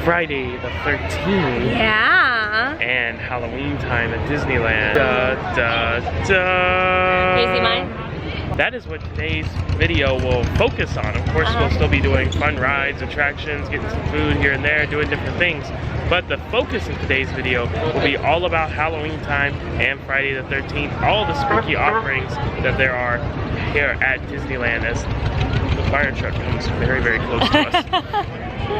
Friday the 13th. Yeah. And Halloween time at Disneyland. Da, da, da. Can you see mine? That is what today's video will focus on. Of course, we'll still be doing fun rides, attractions, getting some food here and there, doing different things. But the focus of today's video will be all about Halloween time and Friday the 13th, all the spooky offerings that there are here at Disneyland as the fire truck comes very, very close to us.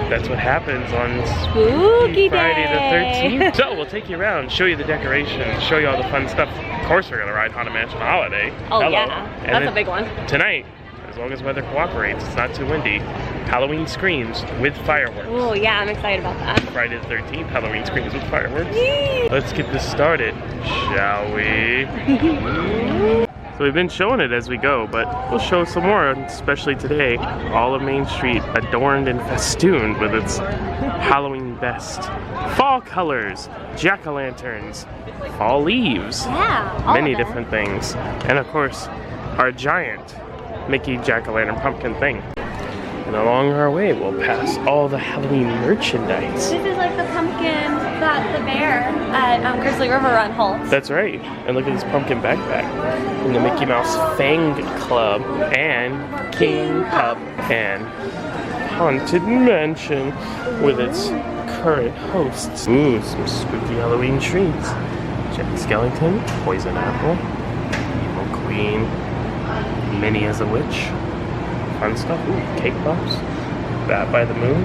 That's what happens on Spooky Friday the Day. 13th. So we'll take you around, show you the decorations, show you all the fun stuff. Of course we're gonna ride Haunted Mansion Holiday. Oh Hello. yeah, And that's then a big one. Tonight, as long as weather cooperates, it's not too windy, Halloween Screams with fireworks. Oh yeah, I'm excited about that. Friday the 13th, Halloween Screams with fireworks. Yay. Let's get this started, shall we? So we've been showing it as we go, but we'll show some more, especially today. All of Main Street adorned and festooned with its Halloween best. Fall colors, jack-o'-lanterns, fall leaves, Yeah, all many of them. different things. And of course, our giant Mickey jack-o'-lantern pumpkin thing. And along our way, we'll pass all the Halloween merchandise. This is like the pumpkin that the bear at Grizzly River Run holds. That's right. And look at this pumpkin backpack. And the Mickey Mouse Fang Club and King Pup and Haunted Mansion with its current hosts. Ooh, some spooky Halloween treats. Jack Skellington, Poison Apple, Evil Queen, Minnie as a Witch. Fun stuff. Ooh, Cake Pops, Bat by the Moon,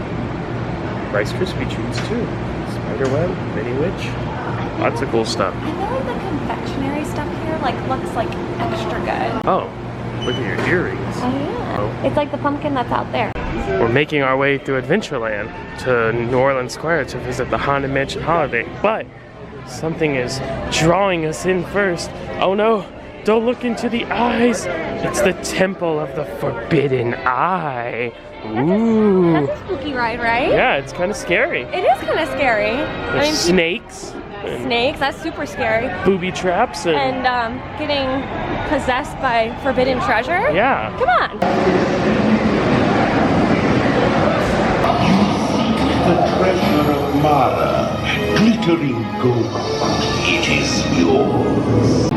Rice Krispie treats too. Spiderweb, Minnie Witch. Lots of cool stuff. I feel like the confectionery stuff here looks like extra good. Oh, look at your earrings. Oh yeah. Oh. It's like the pumpkin that's out there. We're making our way through Adventureland to New Orleans Square to visit the Haunted Mansion Holiday, but something is drawing us in first. Oh no, don't look into the eyes. It's the Temple of the Forbidden Eye. Ooh. That's a spooky ride, right? Yeah, it's kind of scary. It is kind of scary. There's snakes. And snakes, that's super scary. booby traps and getting possessed by forbidden treasure? yeah. Come on. The treasure of Mara, glittering gold, it is yours.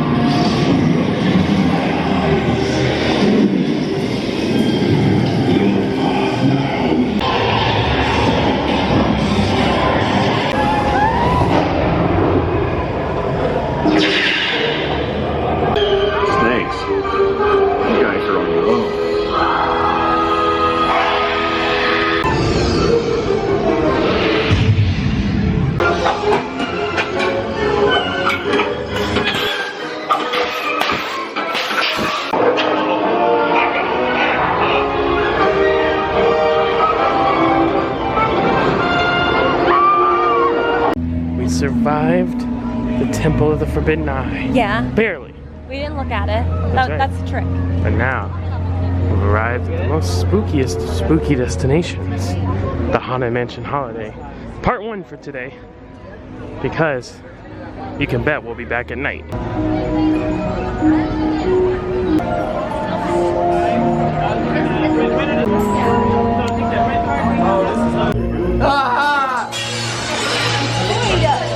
Snakes. You guys are on your own. We survived the Temple of the Forbidden Eye. Yeah, Barely. we didn't look at it. That's right. That's the trick. And now, we've arrived at the most spookiest of spooky destinations, the Haunted Mansion Holiday. Part 1 for today, because you can bet we'll be back at night.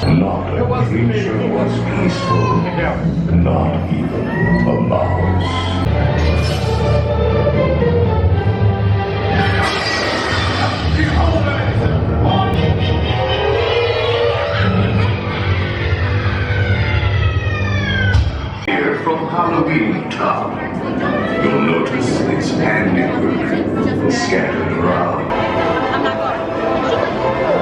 Not a creature was peaceful, not even a mouse. Here from Halloween Town, you'll notice its handiwork scattered around. I'm not going.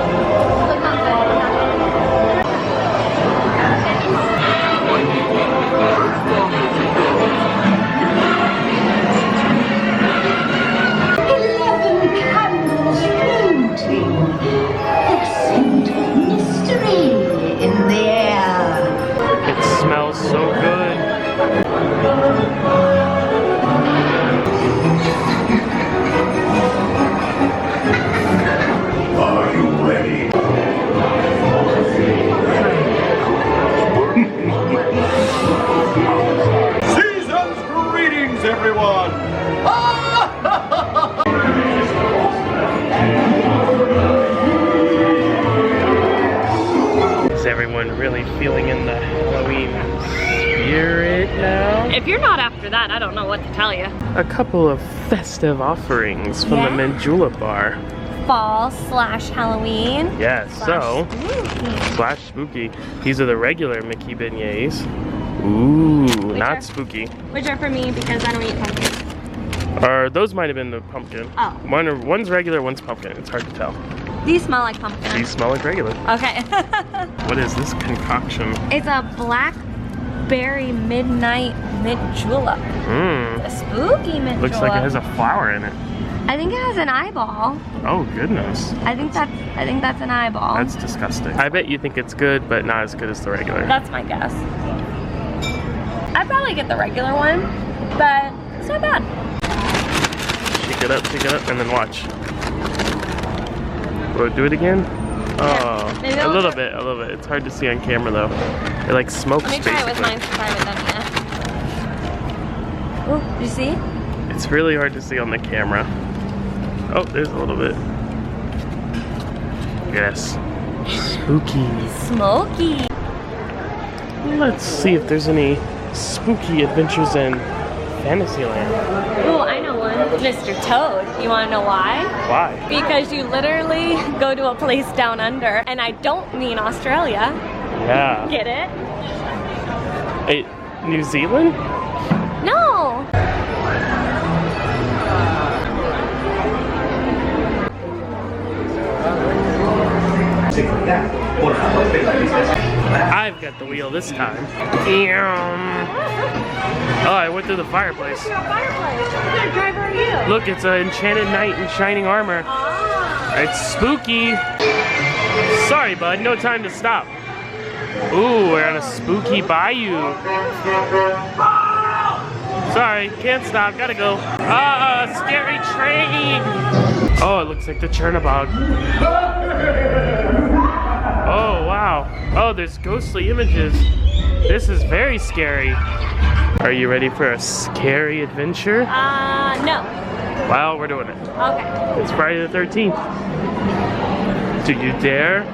It smells so good. Are you ready? Season's greetings, everyone! are really feeling in the Halloween spirit now. If you're not after that, I don't know what to tell you. A couple of festive offerings from the Mandula bar. Fall/Halloween. Yeah, so Spooky. /spooky. These are the regular Mickey beignets. Ooh, Which not are- spooky. Which are for me because I don't eat pumpkin. Or those might have been the pumpkin. Oh. One's regular, one's pumpkin. It's hard to tell. These smell like pumpkin. These smell like regular. Okay. What is this concoction? It's a blackberry midnight mint julep. Mmm. A spooky mint Looks julep. like it has a flower in it. I think it has an eyeball. Oh goodness. I think that's an eyeball. That's disgusting. I bet you think it's good, but not as good as the regular. That's my guess. I'd probably get the regular one, but it's not bad. Shake it up, and then watch. Will it do it again? Oh, maybe a I'll little try- bit, a little bit. It's hard to see on camera though. It like smokes. Let me try it with mine since I haven't done it yet. Oh, you see? It's really hard to see on the camera. Oh, there's a little bit. Yes. Spooky. Smoky. Let's see if there's any spooky adventures in Fantasyland. Oh, I know one. Mr. Toad. You want to know why? Why? Because you literally go to a place down under, and I don't mean Australia. Yeah. Get it? Hey, New Zealand? No. I've got the wheel this time. Oh, I went through the fireplace. Fireplace. What kind of driver are you? Look, it's an enchanted knight in shining armor. Ah. It's spooky. Sorry, bud, no time to stop. Ooh, we're on a spooky bayou. Sorry, can't stop, gotta go. Ah, scary train. Oh, it looks like the Chernobog. Oh, wow. Oh, there's ghostly images. This is very scary. Are you ready for a scary adventure? No. Well, we're doing it. Okay. It's Friday the 13th. Do you dare?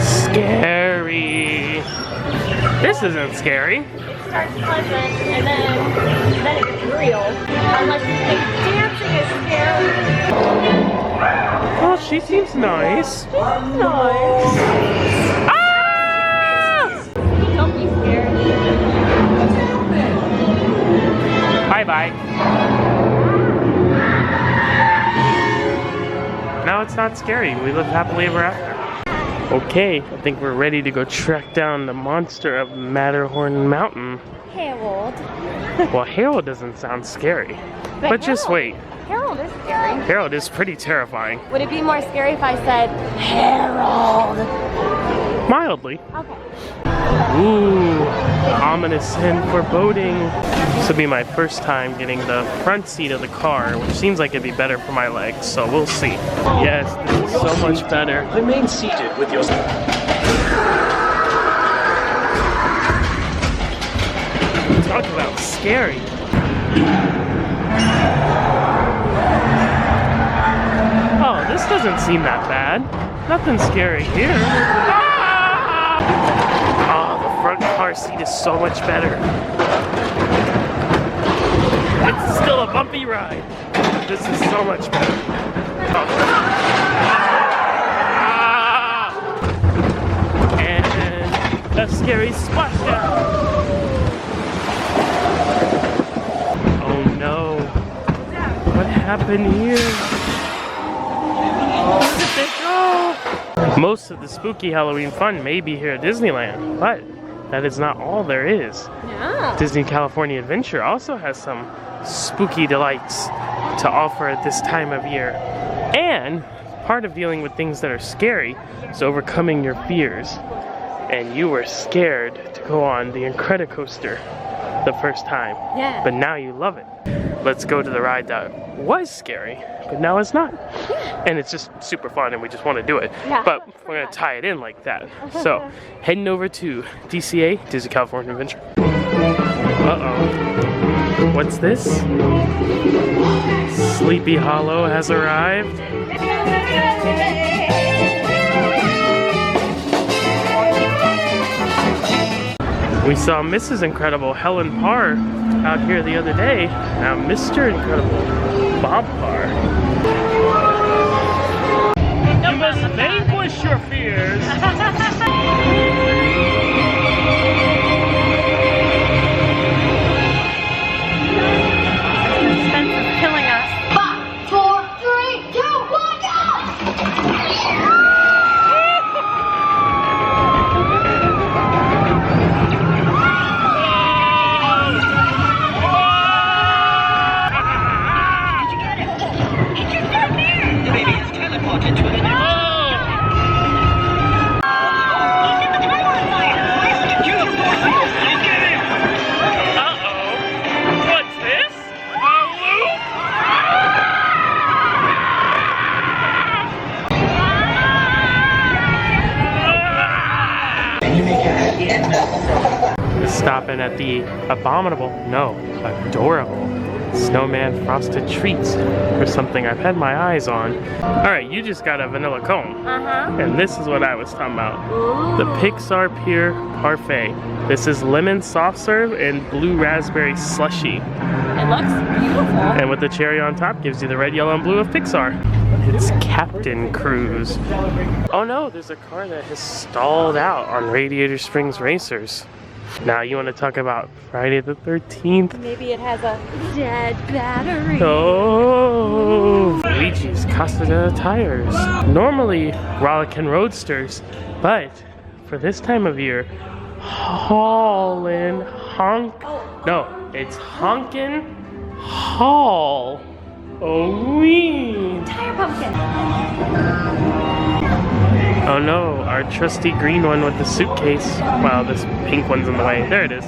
Scary. This isn't scary. It starts pleasant, and then it gets real. Unless you think dancing is scary. Oh, she seems nice. Nice. Ah! Don't be scared. Bye-bye. Now it's not scary. We live happily ever after. Okay, I think we're ready to go track down the monster of Matterhorn Mountain. Harold. Well, Harold doesn't sound scary. But just wait. Harold is scary. Harold is pretty terrifying. Would it be more scary if I said Harold? Mildly. Okay. Ooh, ominous and foreboding. This will be my first time getting the front seat of the car, which seems like it'd be better for my legs, so we'll see. Yes, this is so much better. Remain seated with your... Talk about scary. Oh, this doesn't seem that bad. Nothing scary here. Ah! Oh, the front car seat is so much better. It's still a bumpy ride, but this is so much better. Ah! And a scary splashdown. Oh no. What happened here? Look at this go! Most of the spooky Halloween fun may be here at Disneyland, but that is not all there is. Yeah. Disney California Adventure also has some spooky delights to offer at this time of year. And part of dealing with things that are scary is overcoming your fears. And you were scared to go on the Incredicoaster the first time. Yeah. But now you love it. Let's go to the ride that was scary, but now it's not. And it's just super fun and we just want to do it. Yeah. But we're going to tie it in like that. So, heading over to DCA, Disney California Adventure. Uh-oh. What's this? Sleepy Hollow has arrived. We saw Mrs. Incredible, Helen Parr, out here the other day. Now Mr. Incredible, Bob Parr. You must vanquish your fears. Spencer's killing us. 5, 4, 3, 2, 1, go! Stopping at the adorable snowman frosted treats for something I've had my eyes on. Alright, you just got a vanilla cone. And this is what I was talking about. The Pixar Pier Parfait. This is lemon soft serve and blue raspberry slushy. It looks beautiful. And with the cherry on top gives you the red, yellow, and blue of Pixar. It's Captain Cruise. Oh no, there's a car that has stalled out on Radiator Springs Racers. Now you want to talk about Friday the 13th? Maybe it has a dead battery. Oh, Luigi's Casa Tires. Normally Rollickin' Roadsters, but for this time of year, it's Honkin' Haul-o-ween. Tire pumpkin. Oh no, our trusty green one with the suitcase. Wow, this pink one's in the way. There it is.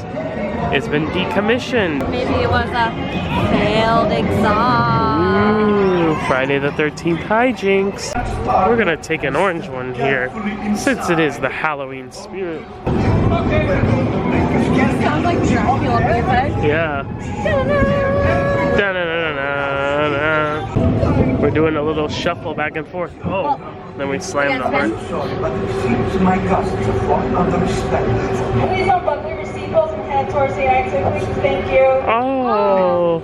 It's been decommissioned. Maybe it was a failed exhaust. Ooh, Friday the 13th hijinks. We're gonna take an orange one here, since it is the Halloween spirit. Sounds like Dracula music. Yeah. Da-na-na-na-na-na. We're doing a little shuffle back and forth. Oh, then we slammed the heart. My cousins have fallen under respect. Please don't buckle your seatbelts and head towards the exit, please. Thank you. Oh,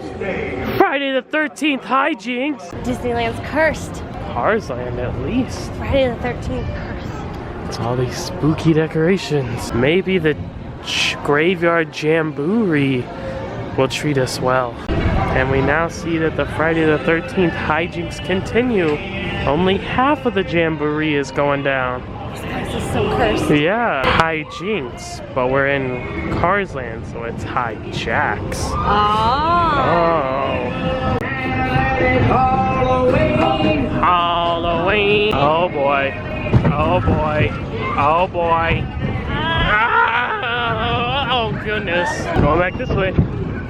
Friday the 13th hijinks. Disneyland's cursed. Carsland at least. Friday the 13th cursed. It's all these spooky decorations. Maybe the graveyard jamboree will treat us well. And we now see that the Friday the 13th hijinks continue. Only half of the jamboree is going down. This place is so cursed. Yeah, hijinks, but we're in Carsland, so it's hijacks. Oh. Haul-o-ween. Oh boy. Oh boy. Oh boy. Ah, oh goodness. Going back this way.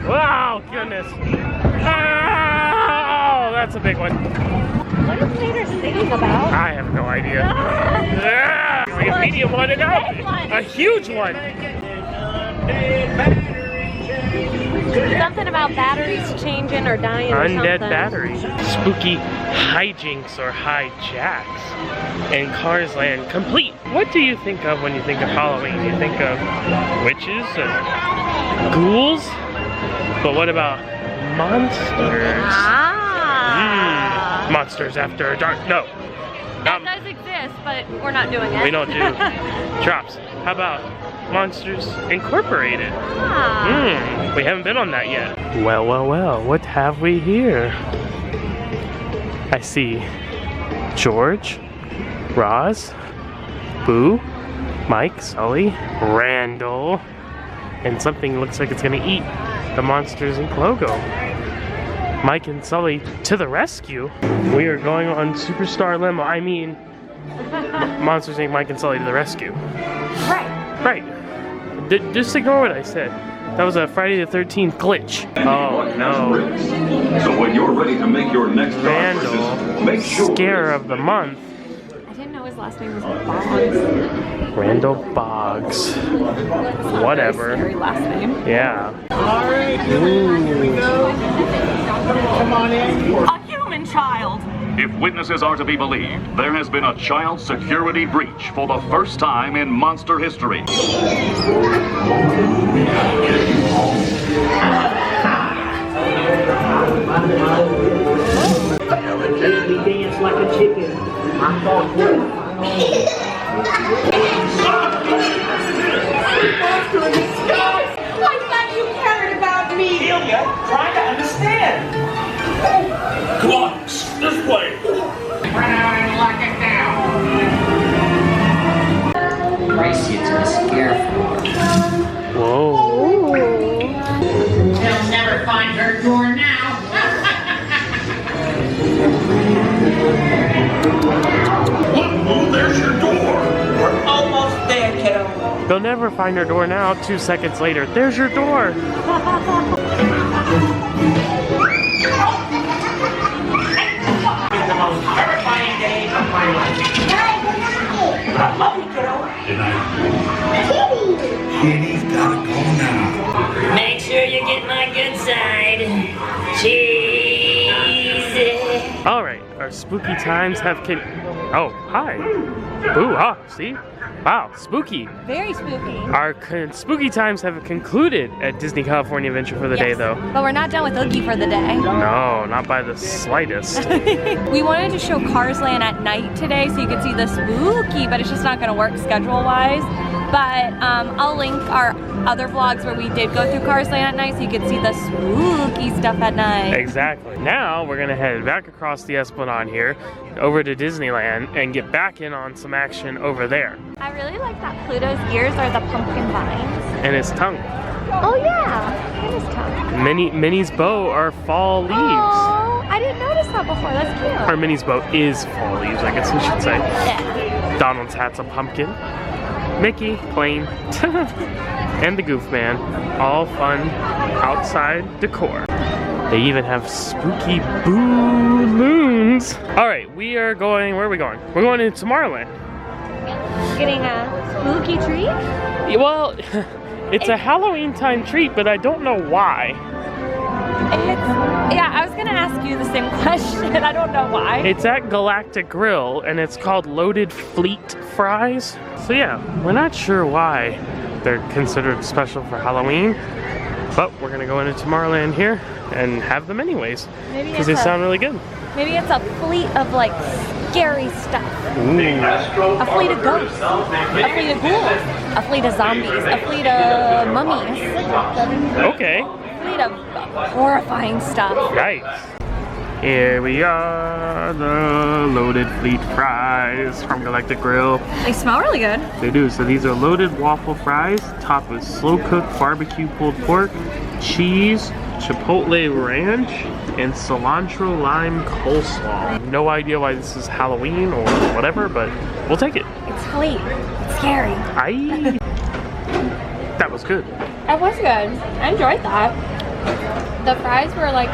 Wow, goodness. Oh, that's a big one. What is Peter singing about? I have no idea. Yeah, a medium one and up. A huge one. Something about batteries changing or dying or Undead something. battery. Spooky hijinks or hijacks. And Carsland complete. What do you think of when you think of Halloween? You think of witches and ghouls? But what about monsters? Monsters After Dark. No. That does exist, but we're not doing it. We don't do drops. How about Monsters Incorporated? We haven't been on that yet. Well, well, well. What have we here? I see George, Roz, Boo, Mike, Sully, Randall, and something looks like it's gonna eat the Monsters Inc. logo. Mike and Sully to the rescue. We are going on Superstar Limo. I mean, Monsters Inc. Mike and Sully to the rescue. Right. Right. Just ignore what I said. That was a Friday the 13th glitch. Oh no. So when you're ready to make your next Randall, make sure scare of the month. I didn't know his last name was Boggs. Randall Boggs. That's not Whatever. A very scary last name. Yeah. Alright, here we go. Come on in. A human child. If witnesses are to be believed, there has been a child security breach for the first time in monster history. They'll never find their door now. 2 seconds later, there's your door. The most terrifying day of my life. I love you, kiddo. Kitty's gotta go now. Make sure you get my good side. Cheese. All right, our spooky times have oh, hi. Ooh, ah, see? Wow, spooky. Very spooky. Our spooky times have concluded at Disney California Adventure for the day, though. But we're not done with Oogie for the day. No, not by the slightest. We wanted to show Cars Land at night today so you could see the spooky, but it's just not going to work schedule-wise. But I'll link our other vlogs where we did go through Cars Land at night so you could see the spooky stuff at night. Exactly. Now we're gonna head back across the Esplanade here, over to Disneyland, and get back in on some action over there. I really like that Pluto's ears are the pumpkin vines. And his tongue. Oh yeah, and his tongue. Minnie's bow are fall leaves. Oh, I didn't notice that before. That's cute. Or Minnie's bow is fall leaves, I guess we should say. Yeah. Donald's hat's a pumpkin. Mickey, plain. And the Goof Man. All fun outside decor. They even have spooky balloons. All right, we are going, where are we going? We're going to Tomorrowland. Getting a spooky treat? Well, it's a Halloween time treat, but I don't know why. Yeah, I was gonna ask you the same question. I don't know why. It's at Galactic Grill, and it's called Loaded Fleet Fries. So yeah, we're not sure why they're considered special for Halloween, but we're gonna go into Tomorrowland here and have them anyways, because they sound really good. Maybe it's a fleet of like scary stuff. Ooh. A fleet of ghosts, a fleet of ghouls, a fleet of zombies, a fleet of mummies. Okay. A fleet of horrifying stuff. Nice. Here we are, the Loaded Fleet Fries from Galactic Grill. They smell really good. They do. So these are loaded waffle fries, topped with slow-cooked barbecue pulled pork, cheese, chipotle ranch, and cilantro lime coleslaw. No idea why this is Halloween or whatever, but we'll take it. It's fleet. It's scary. That was good. That was good. I enjoyed that. The fries were like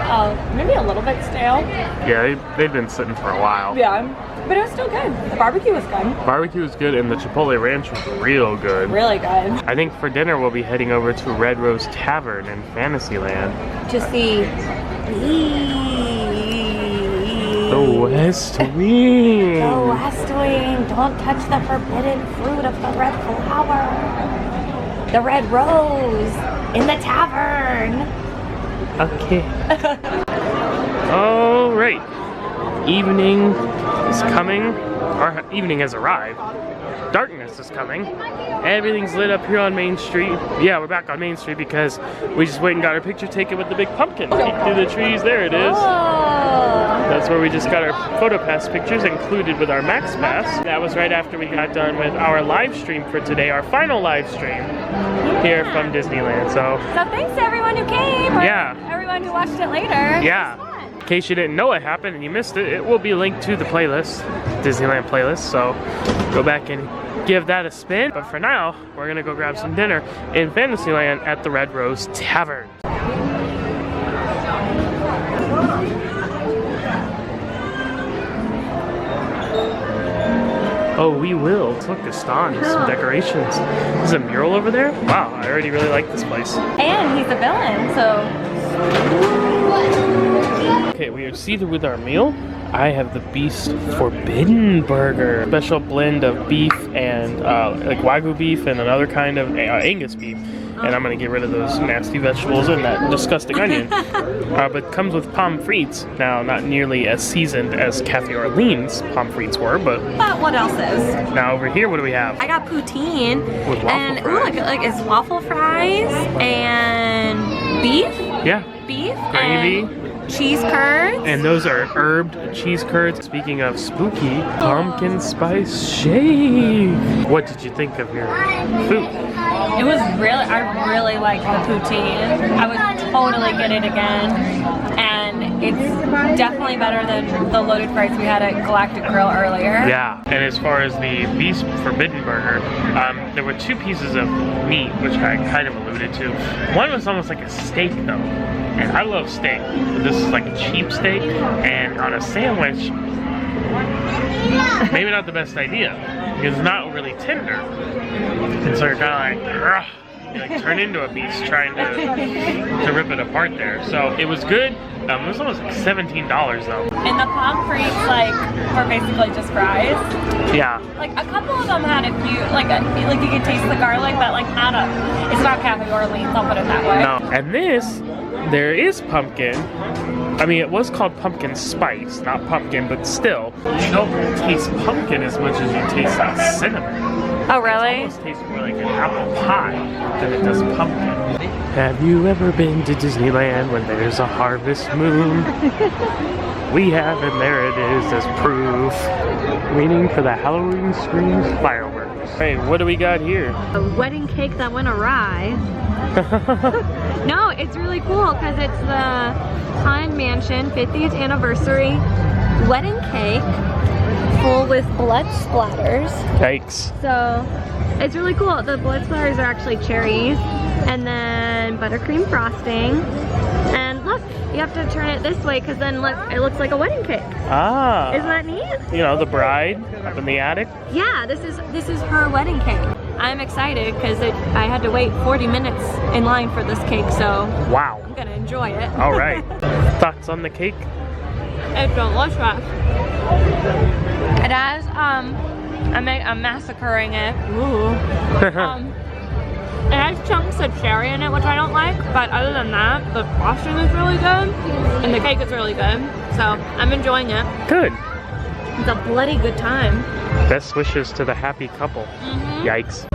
maybe a little bit stale. Yeah, they've been sitting for a while. Yeah, but it was still good. The barbecue was good. Barbecue was good, and the chipotle ranch was real good. Really good. I think for dinner we'll be heading over to Red Rose Tavern in Fantasyland. To see the West Wing. The West Wing. Don't touch the forbidden fruit of the red flower. The red rose in the tavern. Okay. All right. Evening is coming. Our evening has arrived. Darkness is coming. Everything's lit up here on Main Street. Yeah, we're back on Main Street because we just went and got our picture taken with the big pumpkin. Peek through the trees. There it is. Oh. That's where we just got our PhotoPass pictures included with our Max Pass. That was right after we got done with our live stream for today, our final live stream here from Disneyland. So thanks to everyone who came. Or everyone who watched it later. Yeah. In case you didn't know it happened and you missed it, it will be linked to the playlist, Disneyland playlist. So go back and give that a spin. But for now, we're gonna go grab some dinner in Fantasyland at the Red Rose Tavern. Oh, we will. Look, Gaston has some decorations. There's a mural over there? Wow, I already really like this place. And he's a villain, so. Okay, we are seated with our meal. I have the Beast Forbidden Burger. Special blend of beef and like Wagyu beef and another kind of Angus beef. And I'm gonna get rid of those nasty vegetables and that disgusting onion. But comes with pommes frites. Now, not nearly as seasoned as Cafe Orleans pommes frites were, but what else is? Now over here, what do we have? I got poutine. With waffle fries. Ooh, like it's waffle fries and beef. Yeah. Beef. Gravy. And cheese curds. And those are herbed cheese curds. Speaking of spooky, pumpkin spice shake. What did you think of your food? It was really, I really liked the poutine. I would totally get it again. And it's definitely better than the loaded fries we had at Galactic Grill earlier. Yeah, and as far as the beef forbidden burger, there were 2 pieces of meat, which I kind of alluded to. One was almost like a steak though, and I love steak. But this is like a cheap steak, and on a sandwich, maybe not the best idea, because it's not really tender. And so you're kind of like, ugh. You like turn into a beast trying to rip it apart there. So it was good. It was almost like $17 though. And the pommes frites like were basically just fries. Yeah. Like a couple of them had a few, like you could taste the garlic, but like not it's not Cafe Orleans, I'll put it that way. No. And this, there is pumpkin. I mean, it was called pumpkin spice, not pumpkin, but still, you don't taste pumpkin as much as you taste that cinnamon. Oh really? It almost tastes more like an apple pie than it does pumpkin. Have you ever been to Disneyland when there's a harvest moon? We have, and there it is as proof. Waiting for the Halloween Screams fireworks. Hey, what do we got here? A wedding cake that went awry. No, it's really cool because it's the Haunted Mansion 50th anniversary wedding cake full with blood splatters. Yikes. So it's really cool. The blood splatters are actually cherries and then buttercream frosting. And look, you have to turn it this way because then look, it looks like a wedding cake. Ah. Isn't that neat? You know, the bride up in the attic. Yeah, this is her wedding cake. I'm excited because I had to wait 40 minutes in line for this cake, so wow. I'm gonna enjoy it. All right. Thoughts on the cake? It's delicious. It has I'm massacring it. Ooh. It has chunks of cherry in it, which I don't like, but other than that, the frosting is really good, and the cake is really good, so I'm enjoying it. Good. It's a bloody good time. Best wishes to the happy couple. Yikes.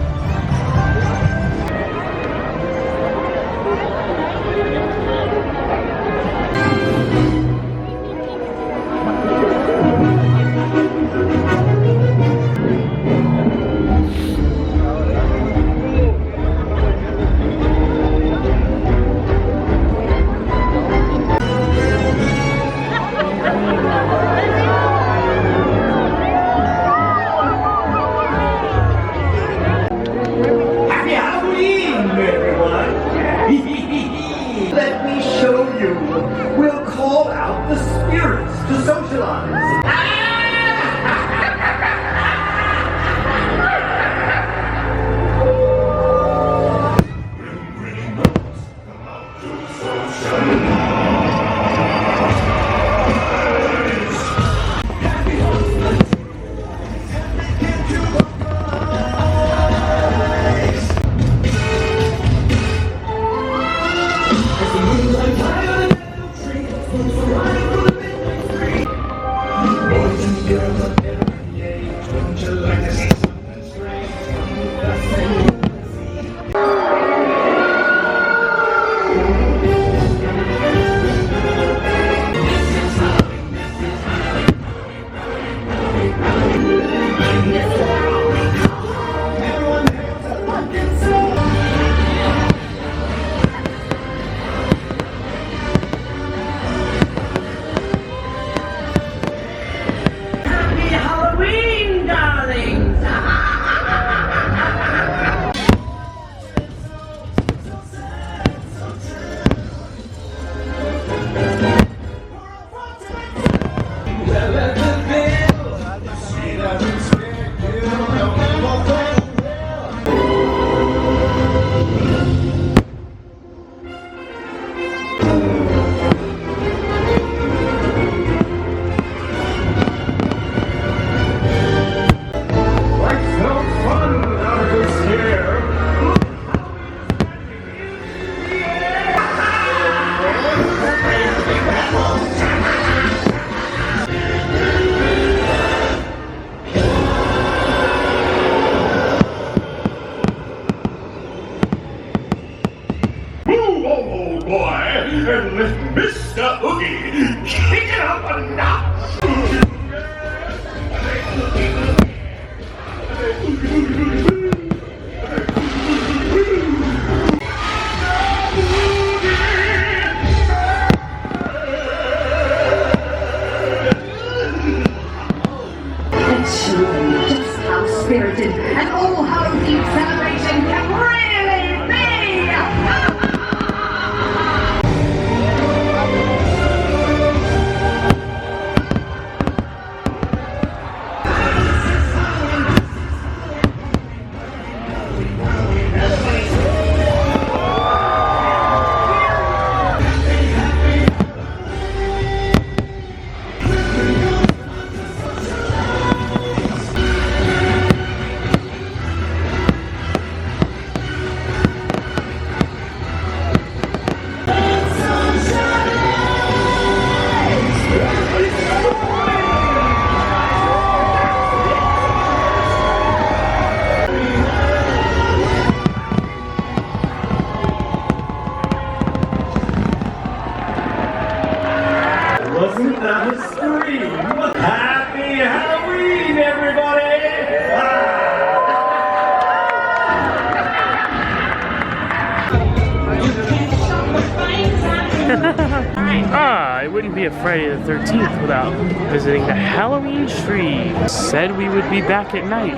Ah, it wouldn't be a Friday the 13th without visiting the Halloween tree. Said we would be back at night.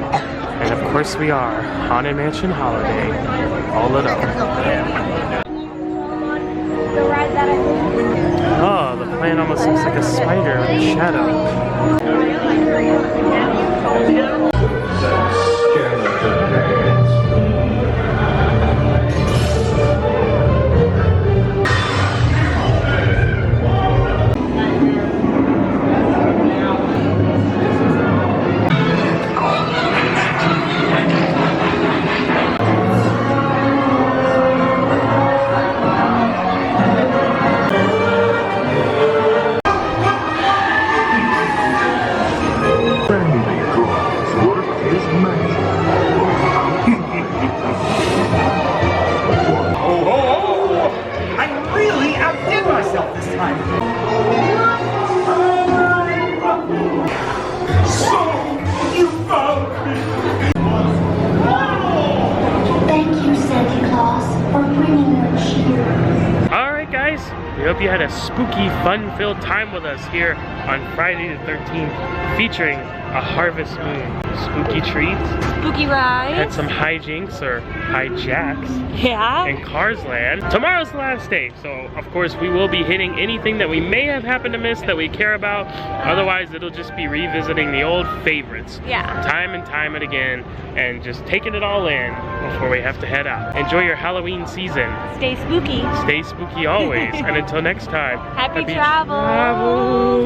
And of course we are. Haunted Mansion Holiday. All lit up. Oh, the plant almost looks like a spider with a shadow. We hope you had a spooky, fun-filled time with us here on Friday the 13th, featuring a harvest moon. Spooky treats. Spooky ride. Had some hijinks or hijacks. Yeah. In Cars Land. Tomorrow's the last day, so of course we will be hitting anything that we may have happened to miss that we care about. Otherwise, it'll just be revisiting the old favorites. Yeah. Time and time and again, and just taking it all in before we have to head out. Enjoy your Halloween season. Stay spooky. Stay spooky always. And until next time, Happy travels.